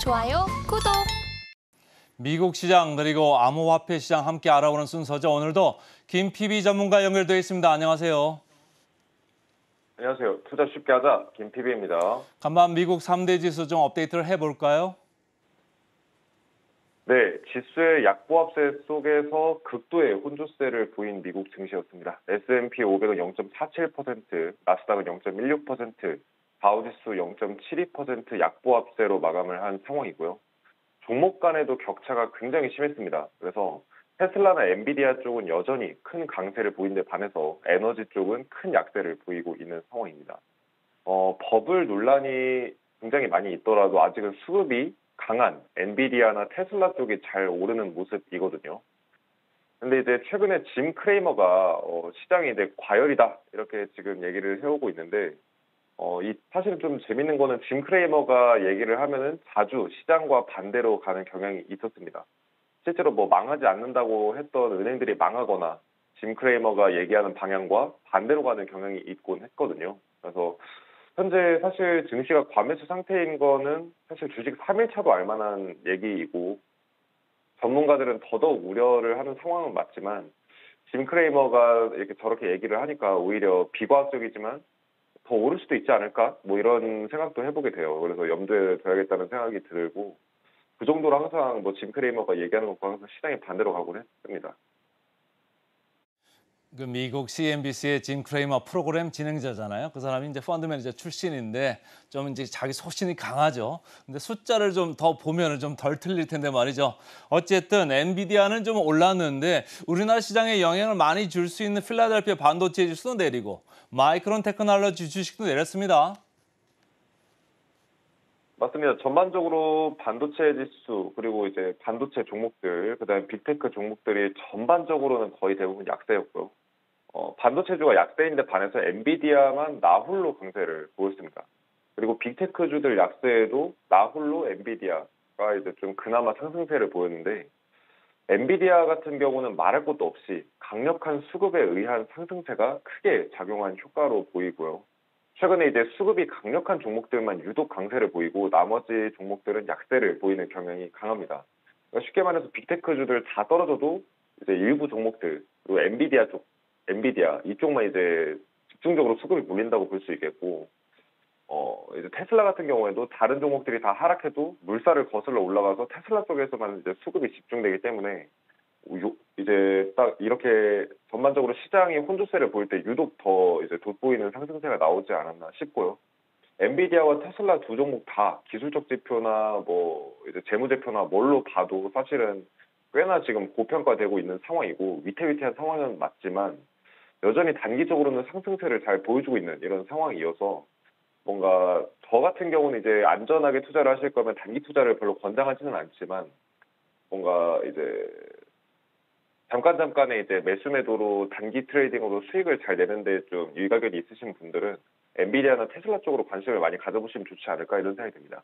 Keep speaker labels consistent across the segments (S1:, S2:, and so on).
S1: 좋아요, 구독.
S2: 미국 시장 그리고 암호화폐 시장 함께 알아보는 순서죠. 오늘도 김 PB 전문가 연결되어 있습니다. 안녕하세요.
S3: 안녕하세요. 투자 쉽게 하자 김PB입니다.
S2: 간밤 미국 3대 지수 좀 업데이트를 해볼까요?
S3: 네, 지수의 약보합세 속에서 극도의 혼조세를 보인 미국 증시였습니다. S&P 500은 0.47%, 나스닥은 0.16%, 다우지수 0.72% 약보합세로 마감을 한 상황이고요. 종목 간에도 격차가 굉장히 심했습니다. 그래서 테슬라나 엔비디아 쪽은 여전히 큰 강세를 보인 데 반해서 에너지 쪽은 큰 약세를 보이고 있는 상황입니다. 버블 논란이 굉장히 많이 있더라도 아직은 수급이 강한 엔비디아나 테슬라 쪽이 잘 오르는 모습이거든요. 근데 이제 최근에 짐 크레이머가 시장이 이제 과열이다 이렇게 지금 얘기를 해오고 있는데 사실은 좀 재밌는 거는 짐 크레이머가 얘기를 하면은 자주 시장과 반대로 가는 경향이 있었습니다. 실제로 뭐 망하지 않는다고 했던 은행들이 망하거나 짐 크레이머가 얘기하는 방향과 반대로 가는 경향이 있곤 했거든요. 그래서 현재 사실 증시가 과매수 상태인 거는 사실 주식 3일차도 알만한 얘기이고 전문가들은 더더욱 우려를 하는 상황은 맞지만 짐 크레이머가 이렇게 저렇게 얘기를 하니까 오히려 비과학적이지만 더 오를 수도 있지 않을까? 뭐 이런 생각도 해보게 돼요. 그래서 염두에 둬야겠다는 생각이 들고 그 정도로 항상 뭐 짐 크레이머가 얘기하는 것과 항상 시장이 반대로 가곤 했습니다.
S2: 그 미국 CNBC의 짐 크레이머 프로그램 진행자잖아요. 그 사람이 이제 펀드 매니저 출신인데 좀 이제 자기 소신이 강하죠. 근데 숫자를 좀 더 보면은 좀 덜 틀릴 텐데 말이죠. 어쨌든 엔비디아는 좀 올랐는데 우리나라 시장에 영향을 많이 줄 수 있는 필라델피아 반도체 지수도 내리고 마이크론 테크놀로지 주식도 내렸습니다.
S3: 맞습니다. 전반적으로 반도체 지수 그리고 이제 반도체 종목들 그다음에 빅테크 종목들이 전반적으로는 거의 대부분 약세였고요. 반도체주가 약세인데 반해서 엔비디아만 나홀로 강세를 보였습니다. 그리고 빅테크주들 약세에도 나홀로 엔비디아가 이제 좀 그나마 상승세를 보였는데 엔비디아 같은 경우는 말할 것도 없이 강력한 수급에 의한 상승세가 크게 작용한 효과로 보이고요. 최근에 이제 수급이 강력한 종목들만 유독 강세를 보이고 나머지 종목들은 약세를 보이는 경향이 강합니다. 그러니까 쉽게 말해서 빅테크주들 다 떨어져도 이제 일부 종목들 그리고 엔비디아 이쪽만 이제 집중적으로 수급이 몰린다고 볼 수 있겠고 이제 테슬라 같은 경우에도 다른 종목들이 다 하락해도 물살을 거슬러 올라가서 테슬라 쪽에서만 이제 수급이 집중되기 때문에 이제 딱 이렇게 전반적으로 시장이 혼조세를 보일 때 유독 더 이제 돋보이는 상승세가 나오지 않았나 싶고요. 엔비디아와 테슬라 두 종목 다 기술적 지표나 뭐 이제 재무제표나 뭘로 봐도 사실은 꽤나 지금 고평가되고 있는 상황이고 위태위태한 상황은 맞지만 여전히 단기적으로는 상승세를 잘 보여주고 있는 이런 상황이어서 뭔가 저 같은 경우는 이제 안전하게 투자를 하실 거면 단기 투자를 별로 권장하지는 않지만 뭔가 이제 잠깐의 이제 매수 매도로 단기 트레이딩으로 수익을 잘 내는데 좀 일가견이 있으신 분들은 엔비디아나 테슬라 쪽으로 관심을 많이 가져보시면 좋지 않을까 이런 생각이 듭니다.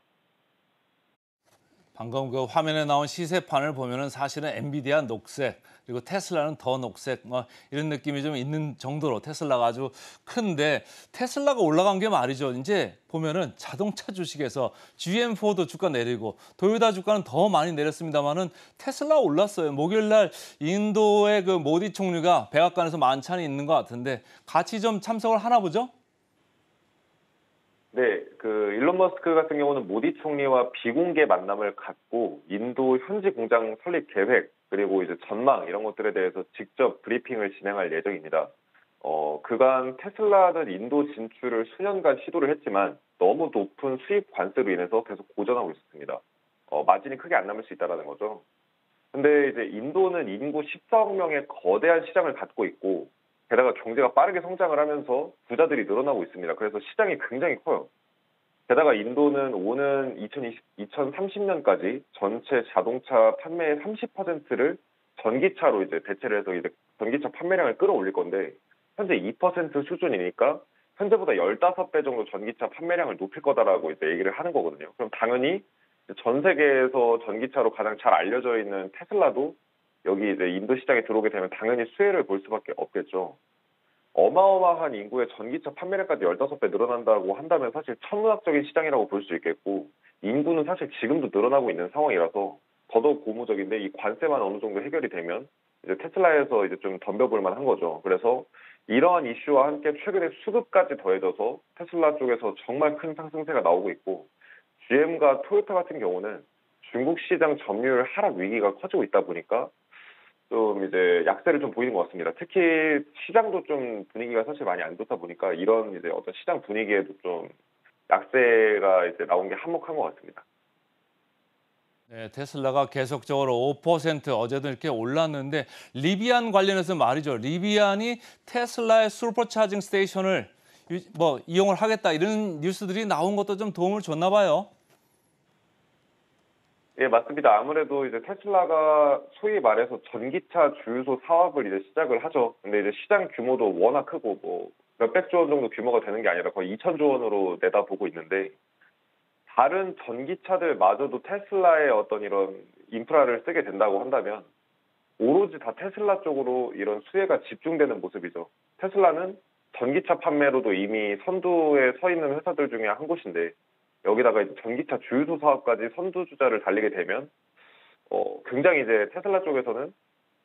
S2: 방금 그 화면에 나온 시세판을 보면은 사실은 엔비디아 녹색 그리고 테슬라는 더 녹색 뭐 이런 느낌이 좀 있는 정도로 테슬라가 아주 큰데 테슬라가 올라간 게 말이죠. 이제 보면은 자동차 주식에서 GM4도 주가 내리고 도요타 주가는 더 많이 내렸습니다만은 테슬라 올랐어요. 목요일 날 인도의 그 모디 총리가 백악관에서 만찬이 있는 것 같은데 같이 좀 참석을 하나 보죠?
S3: 네, 그 일론 머스크 같은 경우는 모디 총리와 비공개 만남을 갖고 인도 현지 공장 설립 계획 그리고 이제 전망 이런 것들에 대해서 직접 브리핑을 진행할 예정입니다. 그간 테슬라는 인도 진출을 수년간 시도를 했지만 너무 높은 수입 관세로 인해서 계속 고전하고 있었습니다. 마진이 크게 안 남을 수 있다라는 거죠. 근데 이제 인도는 인구 14억 명의 거대한 시장을 갖고 있고 게다가 경제가 빠르게 성장을 하면서 부자들이 늘어나고 있습니다. 그래서 시장이 굉장히 커요. 게다가 인도는 오는 2030년까지 전체 자동차 판매의 30%를 전기차로 이제 대체를 해서 이제 전기차 판매량을 끌어올릴 건데 현재 2% 수준이니까 현재보다 15배 정도 전기차 판매량을 높일 거다라고 이제 얘기를 하는 거거든요. 그럼 당연히 전 세계에서 전기차로 가장 잘 알려져 있는 테슬라도 여기 이제 인도 시장에 들어오게 되면 당연히 수혜를 볼 수밖에 없겠죠. 어마어마한 인구의 전기차 판매량까지 15배 늘어난다고 한다면 사실 천문학적인 시장이라고 볼 수 있겠고 인구는 사실 지금도 늘어나고 있는 상황이라서 더더욱 고무적인데 이 관세만 어느 정도 해결이 되면 이제 테슬라에서 이제 좀 덤벼볼 만한 거죠. 그래서 이러한 이슈와 함께 최근에 수급까지 더해져서 테슬라 쪽에서 정말 큰 상승세가 나오고 있고 GM과 토요타 같은 경우는 중국 시장 점유율 하락 위기가 커지고 있다 보니까 좀 이제 약세를 좀 보이는 것 같습니다. 특히 시장도 좀 분위기가 사실 많이 안 좋다 보니까 이런 이제 어떤 시장 분위기에도 좀 약세가 이제 나온 게 한몫한 것 같습니다.
S2: 네, 테슬라가 계속적으로 5% 어제도 이렇게 올랐는데 리비안 관련해서 말이죠. 리비안이 테슬라의 슈퍼차징 스테이션을 이용을 하겠다 이런 뉴스들이 나온 것도 좀 도움을 줬나 봐요.
S3: 예, 맞습니다. 아무래도 이제 테슬라가 소위 말해서 전기차 주유소 사업을 이제 시작을 하죠. 근데 이제 시장 규모도 워낙 크고 뭐 몇백조 원 정도 규모가 되는 게 아니라 거의 2천조 원으로 내다보고 있는데 다른 전기차들마저도 테슬라의 어떤 이런 인프라를 쓰게 된다고 한다면 오로지 다 테슬라 쪽으로 이런 수혜가 집중되는 모습이죠. 테슬라는 전기차 판매로도 이미 선두에 서 있는 회사들 중에 한 곳인데 여기다가 이제 전기차 주유소 사업까지 선두주자를 달리게 되면 굉장히 이제 테슬라 쪽에서는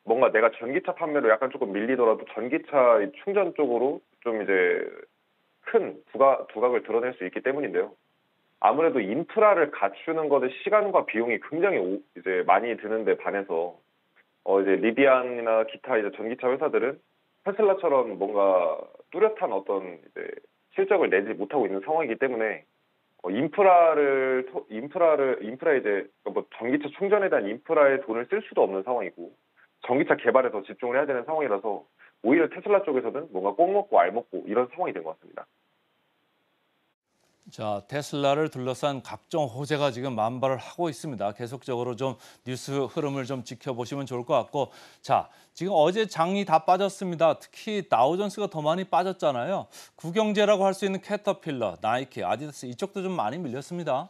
S3: 뭔가 내가 전기차 판매로 약간 조금 밀리더라도 전기차 이 충전 쪽으로 좀 이제 큰 두각을 드러낼 수 있기 때문인데요. 아무래도 인프라를 갖추는 것에 시간과 비용이 굉장히 이제 많이 드는데 반해서 이제 리비안이나 기타 이제 전기차 회사들은 테슬라처럼 뭔가 뚜렷한 어떤 이제 실적을 내지 못하고 있는 상황이기 때문에 인프라 이제 뭐 전기차 충전에 대한 인프라에 돈을 쓸 수도 없는 상황이고 전기차 개발에 더 집중을 해야 되는 상황이라서 오히려 테슬라 쪽에서는 뭔가 꼭 먹고 알 먹고 이런 상황이 된 것 같습니다.
S2: 자, 테슬라를 둘러싼 각종 호재가 지금 만발을 하고 있습니다. 계속적으로 좀 뉴스 흐름을 좀 지켜보시면 좋을 것 같고, 자, 지금 어제 장이 다 빠졌습니다. 특히 다우존스가 더 많이 빠졌잖아요. 구경제라고 할 수 있는 캐터필러, 나이키, 아디다스 이쪽도 좀 많이 밀렸습니다.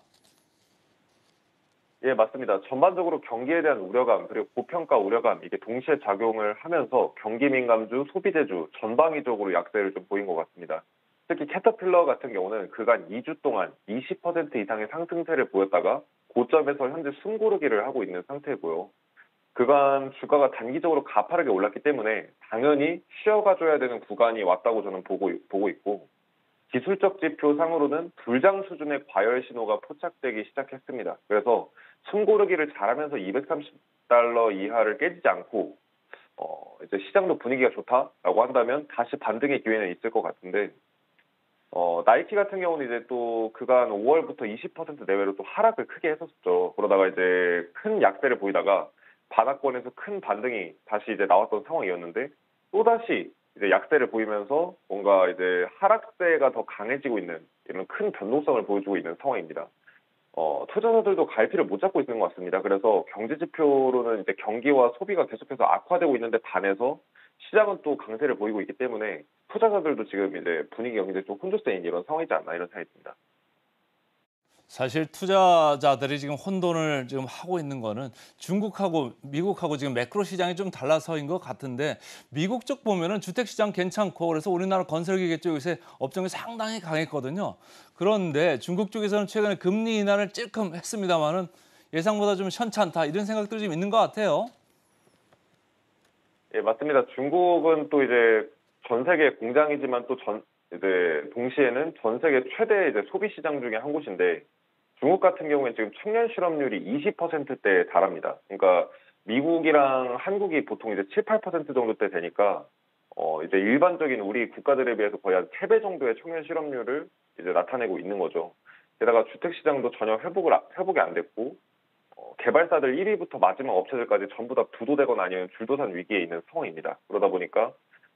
S3: 예, 맞습니다. 전반적으로 경기에 대한 우려감, 그리고 고평가 우려감, 이게 동시에 작용을 하면서 경기 민감주, 소비재주 전방위적으로 약세를 좀 보인 것 같습니다. 특히 캐터필러 같은 경우는 그간 2주 동안 20% 이상의 상승세를 보였다가 고점에서 현재 숨고르기를 하고 있는 상태고요. 그간 주가가 단기적으로 가파르게 올랐기 때문에 당연히 쉬어가줘야 되는 구간이 왔다고 저는 보고 있고 기술적 지표 상으로는 불장 수준의 과열 신호가 포착되기 시작했습니다. 그래서 숨고르기를 잘하면서 230달러 이하를 깨지지 않고 이제 시장도 분위기가 좋다라고 한다면 다시 반등의 기회는 있을 것 같은데 나이키 같은 경우는 이제 또 그간 5월부터 20% 내외로 또 하락을 크게 했었죠. 그러다가 이제 큰 약세를 보이다가 바닥권에서 큰 반등이 다시 이제 나왔던 상황이었는데 또다시 이제 약세를 보이면서 뭔가 이제 하락세가 더 강해지고 있는 이런 큰 변동성을 보여주고 있는 상황입니다. 투자자들도 갈피를 못 잡고 있는 것 같습니다. 그래서 경제 지표로는 이제 경기와 소비가 계속해서 악화되고 있는데 반해서 시장은 또 강세를 보이고 있기 때문에 투자자들도 지금 이제 분위기가 굉장히 좀 혼조세인 이런 상황이지 않나 이런 생각이 듭니다.
S2: 사실 투자자들이 지금 혼돈을 지금 하고 있는 거는 중국하고 미국하고 지금 매크로 시장이 좀 달라서인 것 같은데 미국 쪽 보면은 주택 시장 괜찮고 그래서 우리나라 건설기계 쪽 요새 업종이 상당히 강했거든요. 그런데 중국 쪽에서는 최근에 금리 인하를 찔끔 했습니다마는 예상보다 좀 현찮다 이런 생각들이 좀 있는 것 같아요.
S3: 예, 맞습니다. 중국은 또 이제 전 세계 공장이지만 또 이제 동시에는 전 세계 최대 이제 소비 시장 중에 한 곳인데 중국 같은 경우에 지금 청년 실업률이 20%대에 달합니다. 그러니까 미국이랑 한국이 보통 이제 7, 8% 정도대 되니까 이제 일반적인 우리 국가들에 비해서 거의 한 3배 정도의 청년 실업률을 이제 나타내고 있는 거죠. 게다가 주택 시장도 전혀 회복이 안 됐고 개발사들 1위부터 마지막 업체들까지 전부 다 부도되거나 아니면 줄도산 위기에 있는 상황입니다. 그러다 보니까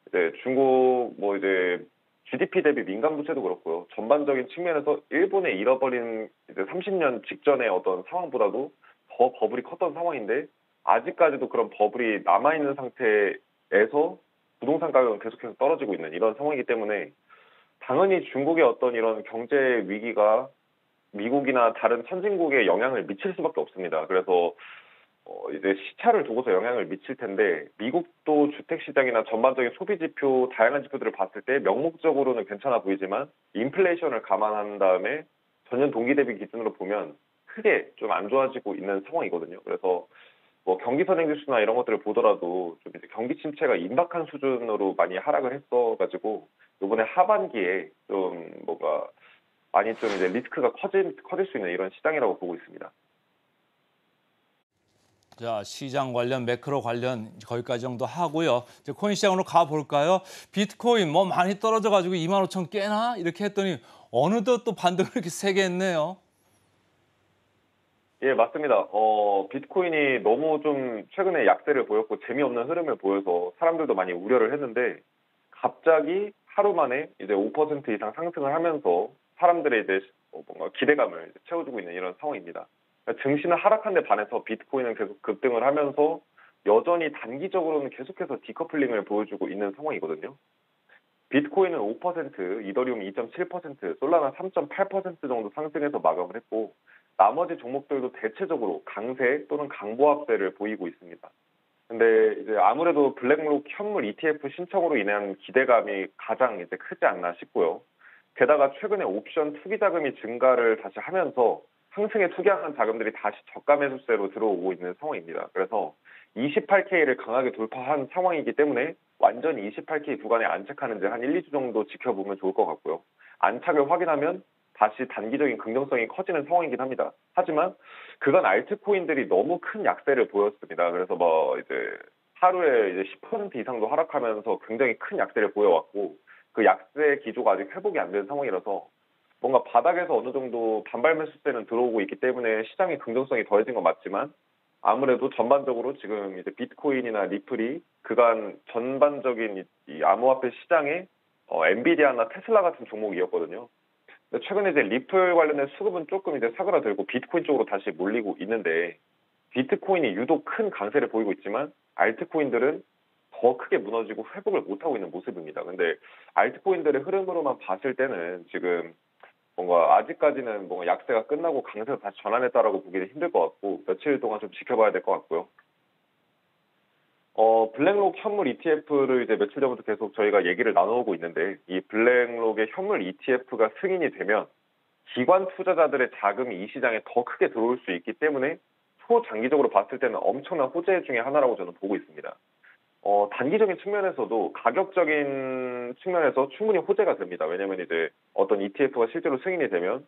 S3: 이제 중국 뭐 이제 GDP 대비 민감 부채도 그렇고요. 전반적인 측면에서 일본의 잃어버린 이제 30년 직전의 어떤 상황보다도 더 버블이 컸던 상황인데 아직까지도 그런 버블이 남아 있는 상태에서 부동산 가격은 계속해서 떨어지고 있는 이런 상황이기 때문에 당연히 중국의 어떤 이런 경제 위기가 미국이나 다른 선진국에 영향을 미칠 수밖에 없습니다. 그래서 이제 시차를 두고서 영향을 미칠 텐데 미국도 주택 시장이나 전반적인 소비 지표 다양한 지표들을 봤을 때 명목적으로는 괜찮아 보이지만 인플레이션을 감안한 다음에 전년 동기 대비 기준으로 보면 크게 좀 안 좋아지고 있는 상황이거든요. 그래서 뭐 경기 선행 지수나 이런 것들을 보더라도 좀 이제 경기 침체가 임박한 수준으로 많이 하락을 했어가지고 이번에 하반기에 좀 뭔가 많이 좀 이제 리스크가 커질 수 있는 이런 시장이라고 보고 있습니다.
S2: 자, 시장 관련, 매크로 관련 거기까지 정도 하고요. 이제 코인 시장으로 가볼까요? 비트코인 뭐 많이 떨어져가지고 25,000 깨나? 이렇게 했더니 어느덧 또 반등을 이렇게 세게 했네요.
S3: 예, 맞습니다. 비트코인이 너무 좀 최근에 약세를 보였고 재미없는 흐름을 보여서 사람들도 많이 우려를 했는데 갑자기 하루 만에 이제 5% 이상 상승을 하면서 사람들의 이제 뭔가 기대감을 이제 채워주고 있는 이런 상황입니다. 그러니까 증시는 하락한 데 반해서 비트코인은 계속 급등을 하면서 여전히 단기적으로는 계속해서 디커플링을 보여주고 있는 상황이거든요. 비트코인은 5%, 이더리움 2.7%, 솔라나 3.8% 정도 상승해서 마감을 했고 나머지 종목들도 대체적으로 강세 또는 강보합세를 보이고 있습니다. 근데 이제 아무래도 블랙록 현물 ETF 신청으로 인한 기대감이 가장 이제 크지 않나 싶고요. 게다가 최근에 옵션 투기 자금이 증가를 다시 하면서 상승에 투기하는 자금들이 다시 저가 매수세로 들어오고 있는 상황입니다. 그래서 28K를 강하게 돌파한 상황이기 때문에 완전히 28K 구간에 안착하는지 한 1, 2주 정도 지켜보면 좋을 것 같고요. 안착을 확인하면 다시 단기적인 긍정성이 커지는 상황이긴 합니다. 하지만 그간 알트코인들이 너무 큰 약세를 보였습니다. 그래서 뭐 이제 하루에 이제 10% 이상도 하락하면서 굉장히 큰 약세를 보여왔고 그 약세 기조가 아직 회복이 안 된 상황이라서 뭔가 바닥에서 어느 정도 반발 매수세는 들어오고 있기 때문에 시장의 긍정성이 더해진 건 맞지만 아무래도 전반적으로 지금 이제 비트코인이나 리플이 그간 전반적인 이 암호화폐 시장의 엔비디아나 테슬라 같은 종목이었거든요. 근데 최근에 이제 리플 관련된 수급은 조금 이제 사그라들고 비트코인 쪽으로 다시 몰리고 있는데 비트코인이 유독 큰 강세를 보이고 있지만 알트코인들은 더 크게 무너지고 회복을 못하고 있는 모습입니다. 근데 알트코인들의 흐름으로만 봤을 때는 지금 뭔가 아직까지는 뭔가 약세가 끝나고 강세가 다시 전환했다라고 보기는 힘들 것 같고 며칠 동안 좀 지켜봐야 될 것 같고요. 블랙록 현물 ETF를 이제 며칠 전부터 계속 저희가 얘기를 나누고 있는데 이 블랙록의 현물 ETF가 승인이 되면 기관 투자자들의 자금이 이 시장에 더 크게 들어올 수 있기 때문에 초장기적으로 봤을 때는 엄청난 호재 중에 하나라고 저는 보고 있습니다. 단기적인 측면에서도 가격적인 측면에서 충분히 호재가 됩니다. 왜냐하면 이제 어떤 ETF가 실제로 승인이 되면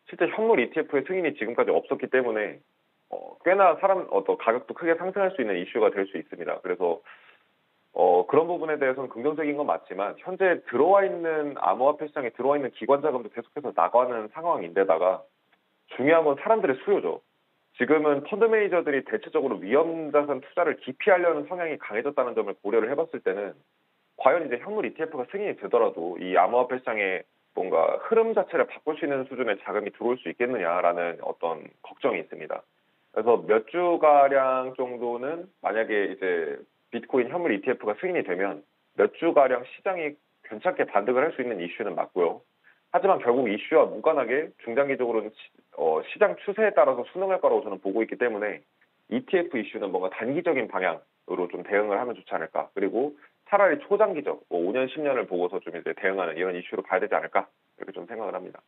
S3: 실제 현물 ETF의 승인이 지금까지 없었기 때문에 꽤나 어떤 가격도 크게 상승할 수 있는 이슈가 될 수 있습니다. 그래서 그런 부분에 대해서는 긍정적인 건 맞지만 현재 들어와 있는 암호화폐 시장에 들어와 있는 기관 자금도 계속해서 나가는 상황인데다가 중요한 건 사람들의 수요죠. 지금은 펀드 매니저들이 대체적으로 위험자산 투자를 기피하려는 성향이 강해졌다는 점을 고려를 해봤을 때는 과연 이제 현물 ETF가 승인이 되더라도 이 암호화폐 시장의 뭔가 흐름 자체를 바꿀 수 있는 수준의 자금이 들어올 수 있겠느냐라는 어떤 걱정이 있습니다. 그래서 몇 주가량 정도는 만약에 이제 비트코인 현물 ETF가 승인이 되면 몇 주가량 시장이 괜찮게 반등을 할 수 있는 이슈는 맞고요. 하지만 결국 이슈와 무관하게 중장기적으로는 시장 추세에 따라서 순응할 거라고 저는 보고 있기 때문에 ETF 이슈는 뭔가 단기적인 방향으로 좀 대응을 하면 좋지 않을까. 그리고 차라리 초장기적, 뭐 5년, 10년을 보고서 좀 이제 대응하는 이런 이슈로 가야 되지 않을까. 이렇게 좀 생각을 합니다.